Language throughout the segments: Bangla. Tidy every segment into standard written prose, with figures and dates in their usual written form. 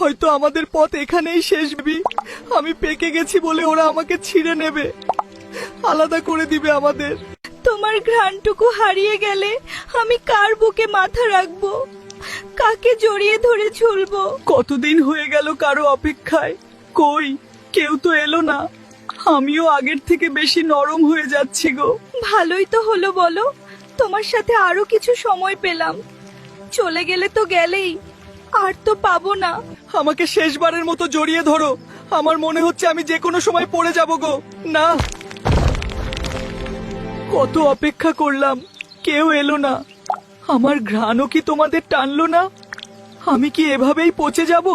হয়তো আমাদের পথ এখানেই শেষ বেবি। আমি পেকে গেছি বলে ওরা আমাকে ছিঁড়ে নেবে, আলাদা করে দিবে আমাদের। তোমার ঘ্রাণটুকু হারিয়ে গেলে আমি কার বুকে মাথা রাখবো, কাকে জড়িয়ে ধরে ঝুলবো? কতদিন হয়ে গেল কারো অপেক্ষায়, কই কেউ তো এলো না। আমিও আগের থেকে বেশি নরম হয়ে যাচ্ছি গো। ভালোই তো হলো বলো, তোমার সাথে আরো কিছু সময় পেলাম। চলে গেলে তো গেলেই, আর তো পাবো না। আমাকে শেষবারের মতো জড়িয়ে ধরো, আমার মনে হচ্ছে আমি যে কোনো সময় পড়ে যাব গো। না, কত অপেক্ষা করলাম, কেউ এলো না। আমার ঘ্রাণও কি তোমাদের টানলো না? আমি কি এভাবেই পচে যাব?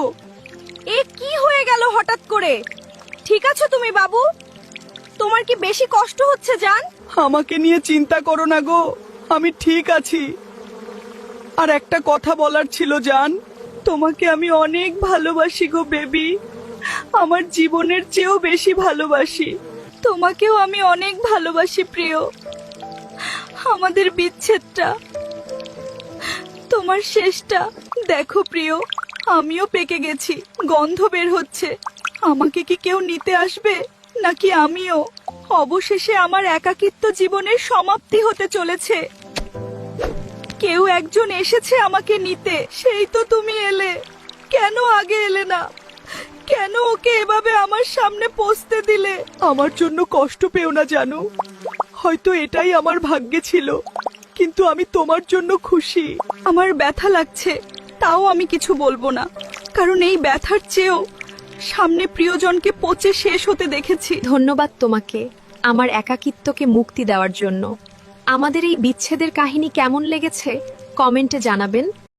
এ কি হয়ে গেল হঠাৎ করে? ঠিক আছো তুমি বাবু? তোমার কি বেশি কষ্ট হচ্ছে জান? আমাকে নিয়ে চিন্তা করো না গো, আমি ঠিক আছি। আর একটা কথা বলার ছিল জান, তোমাকে আমি অনেক ভালোবাসি গো বেবি, আমার জীবনের চেয়েও বেশি ভালোবাসি। তোমাকেও আমি অনেক ভালোবাসি প্রিয়। আমাদের বিচ্ছেদটা, তোমার শেষটা দেখো প্রিয়। আমিও পেকে গেছি, গন্ধ বের হচ্ছে। আমাকে কি কেউ নিতে আসবে নাকি আমিও? অবশেষে আমার একাকিত্ব জীবনের সমাপ্তি হতে চলেছে। কেউ একজন এসেছে আমাকে নিতে, সেই তো তুমি এলে। কেন আগে এলে না? কেন ওকে এভাবে আমার সামনে পৌঁছতে দিলে? আমার জন্য কষ্ট পেও না জানো, হয়তো এটাই আমার ভাগ্যে ছিল, কিন্তু আমি তোমার জন্য খুশি। আমার ব্যথা লাগছে, তাও আমি কিছু বলবো না, কারণ এই ব্যথার চেয়েও সামনে প্রিয়জনকে পচে শেষ হতে দেখেছি। ধন্যবাদ তোমাকে আমার একাকিত্বকে মুক্তি দেওয়ার জন্য। আমাদের এই বিচ্ছেদের কাহিনী কেমন লেগেছে কমেন্টে জানাবেন।